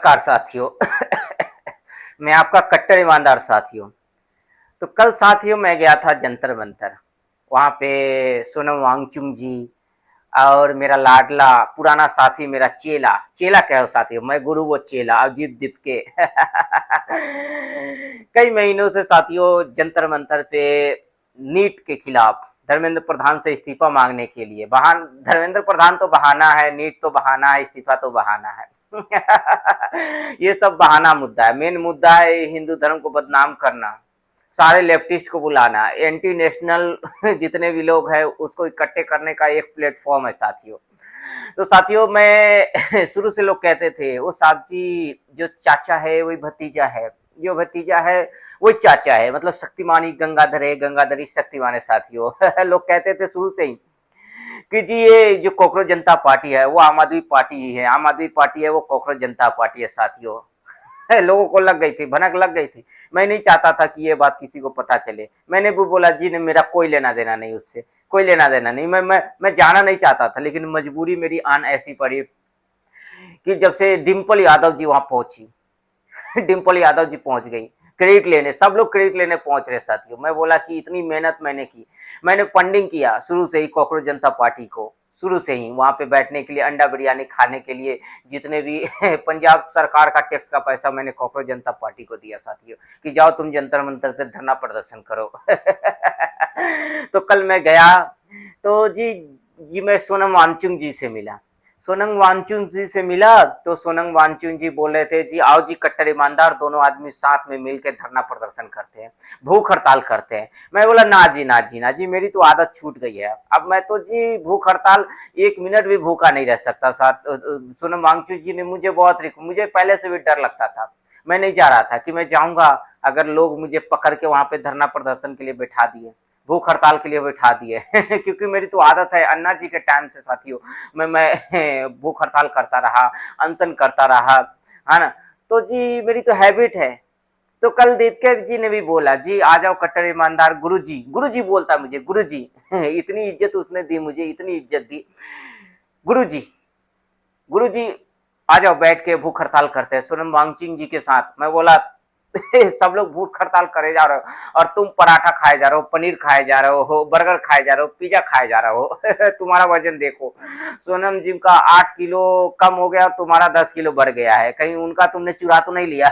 नमस्कार साथियों। मैं आपका कट्टर ईमानदार साथियों। तो कल साथियों मैं गया था जंतर मंतर। वहाँ पे सोनम वांगचुक जी और मेरा लाडला पुराना साथी, मेरा चेला चेला कहो साथियों, मैं गुरु वो चेला अजीब दीप के। कई महीनों से साथियों जंतर मंतर पे नीट के खिलाफ धर्मेंद्र प्रधान से इस्तीफा मांगने के लिए बहान धर्मेंद्र प्रधान तो बहाना है, नीट तो बहाना है, इस्तीफा तो बहाना है। ये सब बहाना मुद्दा है। मेन मुद्दा है हिंदू धर्म को बदनाम करना, सारे लेफ्टिस्ट को बुलाना, एंटी नेशनल जितने भी लोग हैं उसको इकट्ठे करने का एक प्लेटफॉर्म है साथियों। तो साथियों मैं शुरू से लोग कहते थे वो साहब जी जो चाचा है वही भतीजा है, जो भतीजा है वही चाचा है, मतलब शक्तिमान ही गंगाधर है, गंगाधर ही शक्तिमान है साथियों। लोग कहते थे शुरू से ही कि जी ये जो कॉकरोच जनता पार्टी है वो आम आदमी पार्टी ही है, आम आदमी पार्टी है वो कॉकरोच जनता पार्टी है साथियों। लोगों को लग गई थी, भनक लग गई थी। मैं नहीं चाहता था कि ये बात किसी को पता चले। मैंने भी बोला जी ने मेरा कोई लेना देना नहीं उससे, कोई लेना देना नहीं। मैं जाना नहीं चाहता था, लेकिन मजबूरी मेरी आन ऐसी पड़ी कि जब से डिम्पल यादव जी वहां पहुंची, डिम्पल यादव जी पहुंच गई क्रेडिट लेने, सब लोग क्रेडिट लेने पहुंच रहे साथियों। मैं बोला कि इतनी मेहनत मैंने की, मैंने फंडिंग किया शुरू से ही कॉकरोच जनता पार्टी को, शुरू से ही वहां पे बैठने के लिए, अंडा बिरयानी खाने के लिए, जितने भी पंजाब सरकार का टैक्स का पैसा मैंने कॉकरोच जनता पार्टी को दिया साथियों कि जाओ तुम जंतर मंतर पे धरना प्रदर्शन करो। तो कल मैं गया तो जी मैं सोनम वांगचुक जी से मिला। सोनम वांगचुक जी से मिला तो सोनम वांगचुक जी बोल रहे थे जी आओ जी कट्टर ईमानदार दोनों आदमी साथ में मिलकर धरना प्रदर्शन करते हैं, भूख हड़ताल करते हैं। मैं बोला ना जी ना जी ना जी, मेरी तो आदत छूट गई है, अब मैं तो जी भूख हड़ताल एक मिनट भी भूखा नहीं रह सकता। साथ सोनम वांगचुक जी ने मुझे पहले से भी डर लगता था। मैं नहीं जा रहा था कि मैं जाऊंगा अगर लोग मुझे पकड़ के वहां पे धरना प्रदर्शन के लिए बैठा दिए, भूख हड़ताल के लिए बैठा दिए। क्योंकि मेरी तो आदत है अन्ना जी के टाइम से साथियों, मैं भूख हड़ताल करता रहा, अनशन करता रहा, है ना। तो जी मेरी तो हैबिट है। तो कल दीपके जी ने भी बोला जी आ जाओ कट्टर ईमानदार, गुरु जी बोलता मुझे गुरु जी। इतनी इज्जत उसने दी मुझे, इतनी इज्जत दी गुरु जी, गुरु जी आ जाओ बैठ के भूख हड़ताल करते हैं सोनम वांगचुक जी के साथ। मैं बोला सब लोग भूख हड़ताल करे जा रहे हो और तुम पराठा खाए जा रहे हो, पनीर खाए जा रहे हो, बर्गर खाए जा रहे हो, पिज्जा खाए जा रहे हो। तुम्हारा वजन देखो, सोनम जी का 8 किलो कम हो गया, तुम्हारा 10 किलो बढ़ गया है, कहीं उनका तुमने चुरा तो नहीं लिया।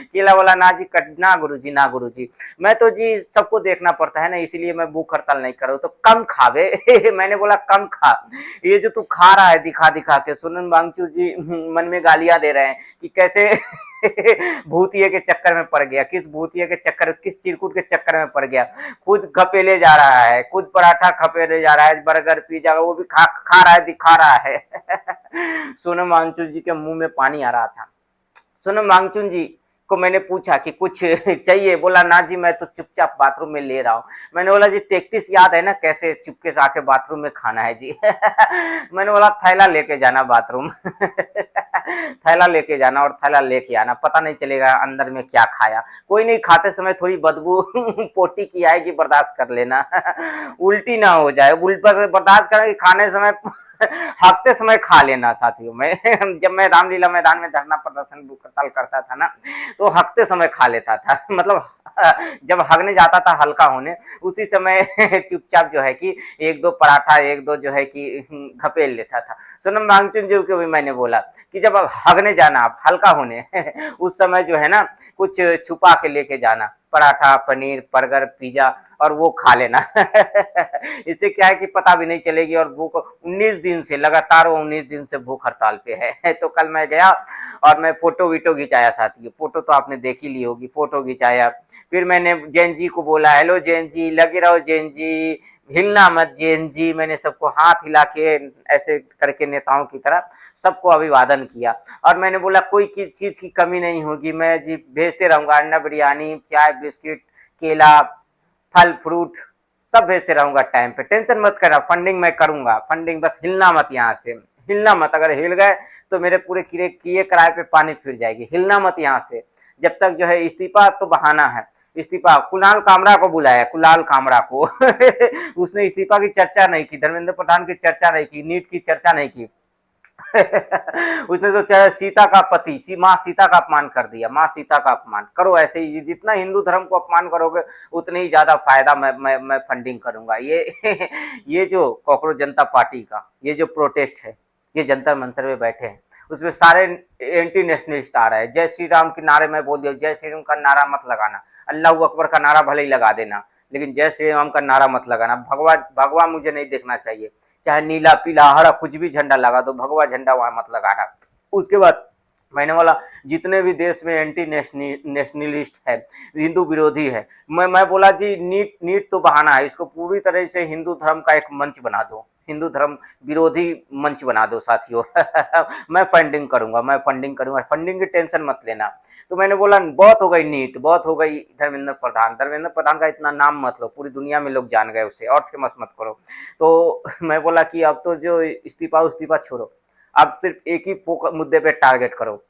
चेला बोला ना जी ना गुरु जी, ना गुरु जी, मैं तो जी सबको देखना पड़ता है ना, इसलिए मैं भूख हड़ताल नहीं कर रहा हूँ। तो कम खावे। मैंने बोला कम खा, ये जो तू खा रहा है दिखा दिखा के। सोनम वांगचुक जी मन में गालियां दे रहे हैं कि कैसे भूतिये के चक्कर में पड़ गया, किस भूतिये के चक्कर, किस चिरकुट के चक्कर में पड़ गया, खुद खपेले जा रहा है, खुद पराठा खपेले जा रहा है, बर्गर पिज्जा वो भी खा रहा है, दिखा रहा है। सोनम वांगचुक जी के मुंह में पानी आ रहा था। सोनम वांगचुक जी को मैंने पूछा कि कुछ चाहिए, बोला ना जी मैं तो चुपचाप बाथरूम में ले रहा हूँ। मैंने बोला जी टैक्टिस याद है ना कैसे चुपके से आके बाथरूम में खाना है जी। मैंने बोला थैला लेके जाना बाथरूम। थैला लेके जाना और थैला लेके आना, पता नहीं चलेगा अंदर में क्या खाया। कोई नहीं, खाते समय थोड़ी बदबू पोटी की आएगी, बर्दाश्त कर लेना। उल्टी ना हो जाए, बर्दाश्त करेंगे, खाने समय हकते समय खा लेना साथियों। मैं जब मैं रामलीला मैदान में धरना प्रदर्शन भूख हड़ताल करता था ना, तो हकते समय खा लेता था। मतलब जब हगने जाता था हल्का होने, उसी समय चुपचाप जो है कि एक दो पराठा, एक दो जो है कि घपेल लेता था। सोनम वांगचुक जी को भी मैंने बोला कि जब आप हगने जाना, आप हल्का होने, उस समय जो है ना कुछ छुपा के लेके जाना, पराठा, पनीर, बर्गर, पिज्जा, और वो खा लेना। इससे क्या है कि पता भी नहीं चलेगी। और भूख 19 दिन से लगातार, वो 19 दिन से भूख हड़ताल पे है। तो कल मैं गया और मैं फोटो वीटो खिंचाया साथियों, फोटो तो आपने देखी ली होगी, फोटो खिंचाया। फिर मैंने जैन जी को बोला हेलो जैन जी, लगे रहो जैन जी, हिलना मत जैन जी। मैंने सबको हाथ हिला के ऐसे करके नेताओं की तरह सबको अभिवादन किया। और मैंने बोला कोई चीज की कमी नहीं होगी, मैं जी भेजते रहूंगा, अंडा बिरयानी, चाय, बिस्किट, केला, फल फ्रूट सब भेजते रहूंगा टाइम पे, टेंशन मत करना, फंडिंग मैं करूंगा, फंडिंग, बस हिलना मत, यहाँ से हिलना मत। अगर हिल गए तो मेरे पूरे किए किराए पे पानी फिर जाएगी, हिलना मत यहाँ से। जब तक जो है इस्तीफा तो बहाना है, इस्तीफा कुणाल कामरा को बुलाया, कुणाल कामरा को। उसने इस्तीफा की चर्चा नहीं की, धर्मेंद्र प्रधान की चर्चा नहीं की, नीट की चर्चा नहीं की, उसने तो चाहे सीता का पति माँ सीता का अपमान कर दिया, माँ सीता का अपमान करो। ऐसे ही जितना हिंदू धर्म को अपमान करोगे उतने ही ज्यादा फायदा मैं फंडिंग करूंगा। ये ये जो कॉकरोच जनता पार्टी का ये जो प्रोटेस्ट है, ये जंतर मंतर में बैठे हैं, उसमें सारे एंटी नेशनलिस्ट आ रहे हैं। जय श्री राम के नारे में बोल दिया, जय श्री राम का नारा मत लगाना, अल्लाह अकबर का नारा भले ही लगा देना, लेकिन जय श्री राम का नारा मत लगाना। भगवा भगवा मुझे नहीं देखना चाहिए, चाहे नीला पीला हरा कुछ भी झंडा लगा दो, भगवा झंडा वहां मत लगाना। उसके बाद मैंने बोला जितने भी देश में एंटी नेशनलिस्ट है, हिंदू विरोधी है, मैं बोला जी नीट तो बहाना है, इसको पूरी तरह से हिंदू धर्म का एक मंच बना दो, हिंदू धर्म विरोधी मंच बना दो साथियों। मैं फंडिंग करूंगा, फंडिंग की टेंशन मत लेना। तो मैंने बोला बहुत हो गई नीट, बहुत हो गई धर्मेंद्र प्रधान का इतना नाम मत लो, पूरी दुनिया में लोग जान गए उसे, और फेमस मत करो। तो मैं बोला कि अब तो जो इस्तीफा छोड़ो, अब सिर्फ एक ही मुद्दे पे टारगेट करो,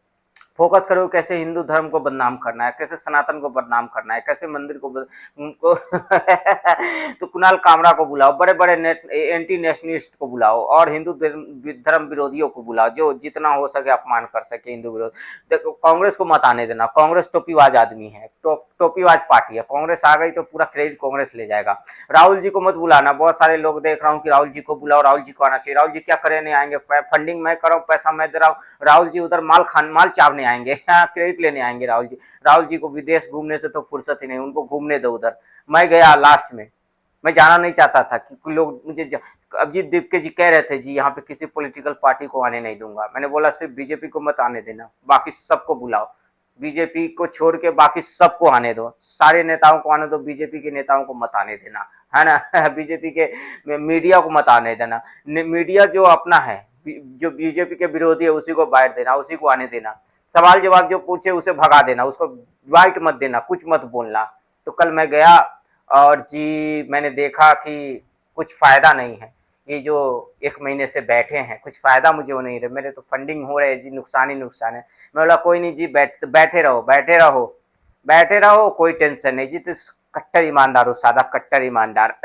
फोकस करो कैसे हिंदू धर्म को बदनाम करना है, कैसे सनातन को बदनाम करना है, कैसे मंदिर को उनको तो कुणाल कामरा को बुलाओ, बड़े बड़े एंटी नेशनलिस्ट को बुलाओ, और हिंदू धर्म विरोधियों को बुलाओ, जो जितना हो सके अपमान कर सके हिंदू विरोध। देखो कांग्रेस को मत आने देना, कांग्रेस टोपीबाज आदमी है, टोपीबाज पार्टी है। कांग्रेस आ गई तो पूरा क्रेडिट कांग्रेस ले जाएगा। राहुल जी को मत बुलाना, बहुत सारे लोग देख रहा हूँ कि राहुल जी को बुलाओ, राहुल जी को आना चाहिए। राहुल जी क्या करे, नहीं आएंगे, फंडिंग मैं कर रहा हूँ, पैसा मैं दे रहा हूँ, राहुल जी उधर माल चावने आएंगे, क्रेडिट लेने आएंगे राहुल जी। राहुल जी को विदेश घूमने से तो फुर्सत ही नहीं, उनको घूमने दो उधर। मैं गया लास्ट में, मैं जाना नहीं चाहता था कि लोग मुझे अभिजीत दीपके जी कह रहे थे जी यहाँ पे किसी पॉलिटिकल पार्टी को आने नहीं दूंगा। मैंने बोला सिर्फ बीजेपी को मत आने देना, बाकी सबको बुलाओ, बीजेपी को छोड़ के बाकी सबको आने दो, सारे नेताओं को आने दो, बीजेपी के नेताओं को मत आने देना, है ना। बीजेपी के मीडिया को मत आने देना, मीडिया जो अपना है, जो बीजेपी के विरोधी है उसी को बैठ देना, उसी को आने देना, सवाल जवाब जो पूछे उसे भगा देना, उसको वाइट मत देना, कुछ मत बोलना। तो कल मैं गया और जी मैंने देखा कि कुछ फायदा नहीं है, ये जो 1 महीने से बैठे हैं कुछ फायदा मुझे हो नहीं रहा, मेरे तो फंडिंग हो रहे है जी, नुकसान ही नुकसान है। मैं बोला कोई नहीं जी, बैठे रहो बैठे रहो बैठे रहो, कोई टेंशन नहीं जी, तो कट्टर ईमानदार हो, सादा कट्टर ईमानदार।